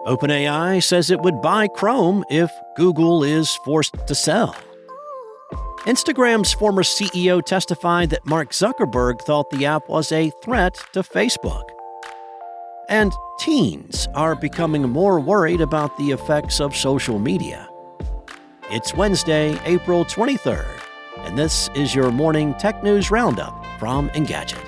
OpenAI says it would buy Chrome if Google is forced to sell. Instagram's former CEO testified that Mark Zuckerberg thought the app was a threat to Facebook. And teens are becoming more worried about the effects of social media. It's Wednesday, April 23rd, and this is your morning tech news roundup from Engadget.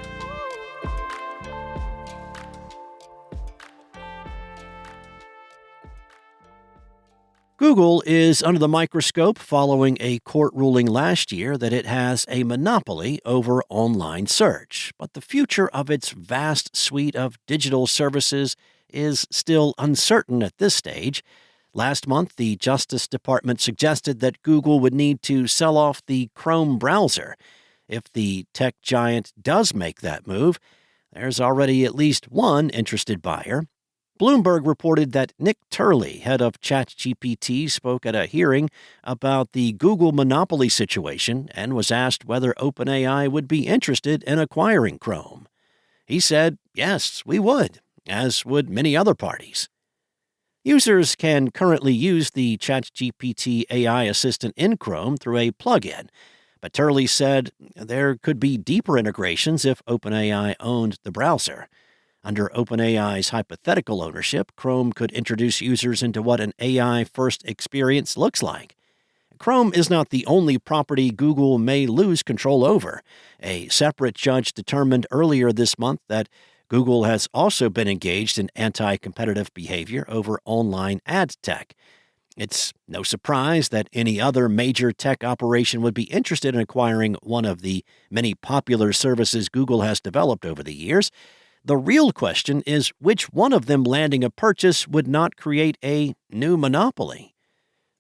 Google is under the microscope following a court ruling last year that it has a monopoly over online search, but the future of its vast suite of digital services is still uncertain at this stage. Last month, the Justice Department suggested that Google would need to sell off the Chrome browser. If the tech giant does make that move, there's already at least one interested buyer. Bloomberg reported that Nick Turley, head of ChatGPT, spoke at a hearing about the Google monopoly situation and was asked whether OpenAI would be interested in acquiring Chrome. He said, "Yes, we would, as would many other parties." Users can currently use the ChatGPT AI assistant in Chrome through a plugin, but Turley said there could be deeper integrations if OpenAI owned the browser. Under OpenAI's hypothetical ownership, Chrome could introduce users into what an AI-first experience looks like. Chrome is not the only property Google may lose control over. A separate judge determined earlier this month that Google has also been engaged in anti-competitive behavior over online ad tech. It's no surprise that any other major tech operation would be interested in acquiring one of the many popular services Google has developed over the years. The real question is which one of them landing a purchase would not create a new monopoly.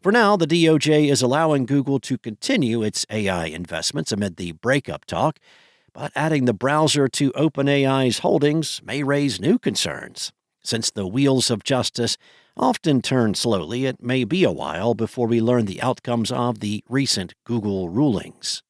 For now, the DOJ is allowing Google to continue its AI investments amid the breakup talk, but adding the browser to OpenAI's holdings may raise new concerns. Since the wheels of justice often turn slowly, it may be a while before we learn the outcomes of the recent Google rulings.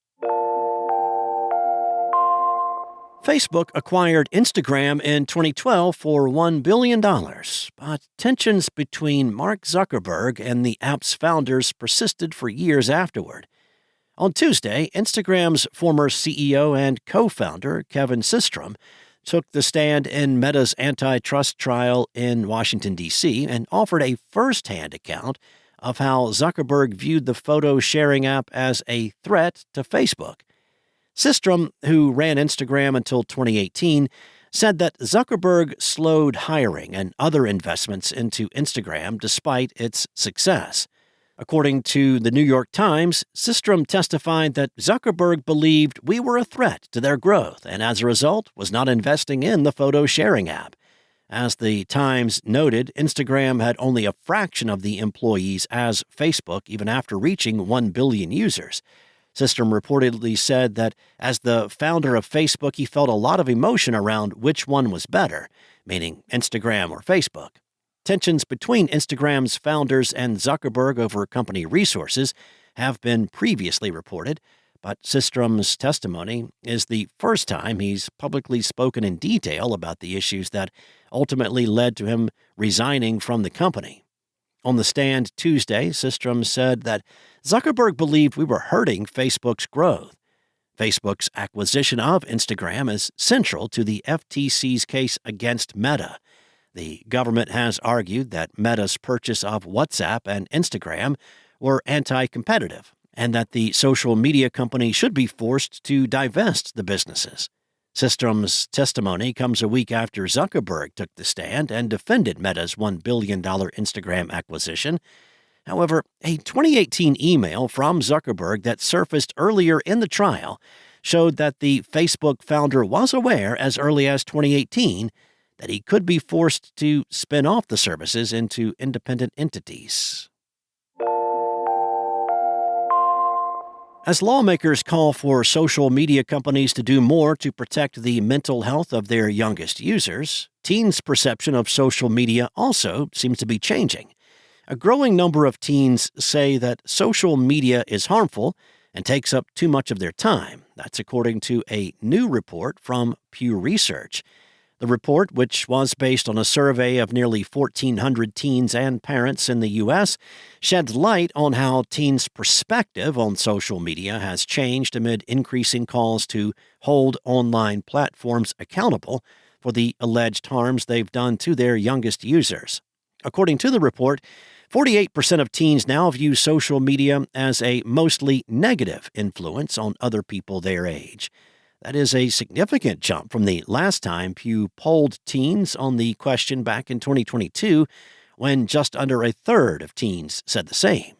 Facebook acquired Instagram in 2012 for $1 billion, but tensions between Mark Zuckerberg and the app's founders persisted for years afterward. On Tuesday, Instagram's former CEO and co-founder, Kevin Systrom, took the stand in Meta's antitrust trial in Washington, D.C., and offered a first-hand account of how Zuckerberg viewed the photo-sharing app as a threat to Facebook. Systrom, who ran Instagram until 2018, said that Zuckerberg slowed hiring and other investments into Instagram despite its success. According to the New York Times, Systrom testified that Zuckerberg believed we were a threat to their growth and as a result was not investing in the photo-sharing app. As the Times noted, Instagram had only a fraction of the employees as Facebook even after reaching 1 billion users. Systrom reportedly said that as the founder of Facebook, he felt a lot of emotion around which one was better, meaning Instagram or Facebook. Tensions between Instagram's founders and Zuckerberg over company resources have been previously reported, but Systrom's testimony is the first time he's publicly spoken in detail about the issues that ultimately led to him resigning from the company. On the stand Tuesday, Systrom said that Zuckerberg believed we were hurting Facebook's growth. Facebook's acquisition of Instagram is central to the FTC's case against Meta. The government has argued that Meta's purchase of WhatsApp and Instagram were anti-competitive, and that the social media company should be forced to divest the businesses. Systrom's testimony comes a week after Zuckerberg took the stand and defended Meta's $1 billion Instagram acquisition. However, a 2018 email from Zuckerberg that surfaced earlier in the trial showed that the Facebook founder was aware as early as 2018 that he could be forced to spin off the services into independent entities. As lawmakers call for social media companies to do more to protect the mental health of their youngest users, teens' perception of social media also seems to be changing. A growing number of teens say that social media is harmful and takes up too much of their time. That's according to a new report from Pew Research. The report, which was based on a survey of nearly 1,400 teens and parents in the U.S., sheds light on how teens' perspective on social media has changed amid increasing calls to hold online platforms accountable for the alleged harms they've done to their youngest users. According to the report, 48% of teens now view social media as a mostly negative influence on other people their age. That is a significant jump from the last time Pew polled teens on the question back in 2022, when just under a third of teens said the same.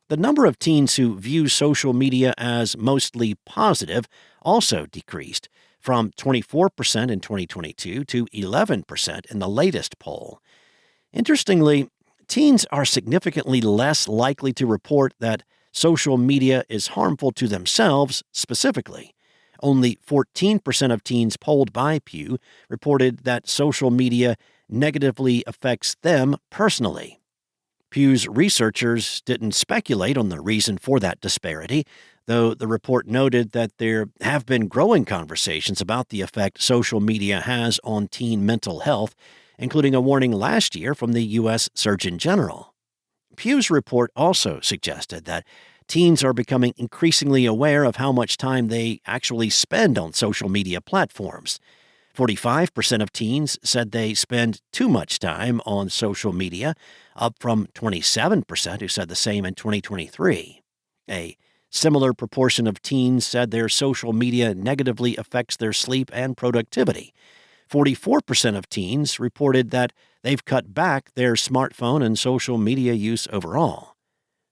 The number of teens who view social media as mostly positive also decreased, from 24% in 2022 to 11% in the latest poll. Interestingly, teens are significantly less likely to report that social media is harmful to themselves specifically. Only 14% of teens polled by Pew reported that social media negatively affects them personally. Pew's researchers didn't speculate on the reason for that disparity, though the report noted that there have been growing conversations about the effect social media has on teen mental health, including a warning last year from the U.S. Surgeon General. Pew's report also suggested that teens are becoming increasingly aware of how much time they actually spend on social media platforms. 45% of teens said they spend too much time on social media, up from 27% who said the same in 2023. A similar proportion of teens said their social media negatively affects their sleep and productivity. 44% of teens reported that they've cut back their smartphone and social media use overall.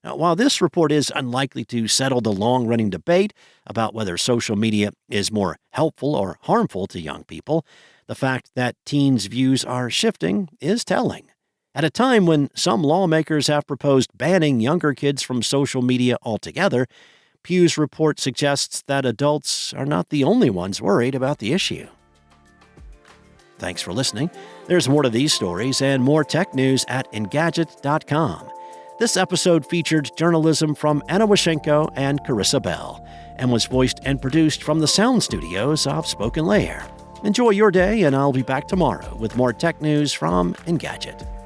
Now, while this report is unlikely to settle the long-running debate about whether social media is more helpful or harmful to young people, the fact that teens' views are shifting is telling. At a time when some lawmakers have proposed banning younger kids from social media altogether, Pew's report suggests that adults are not the only ones worried about the issue. Thanks for listening. There's more to these stories and more tech news at Engadget.com. This episode featured journalism from Anna Washenko and Carissa Bell and was voiced and produced from the sound studios of Spoken Layer. Enjoy your day, and I'll be back tomorrow with more tech news from Engadget.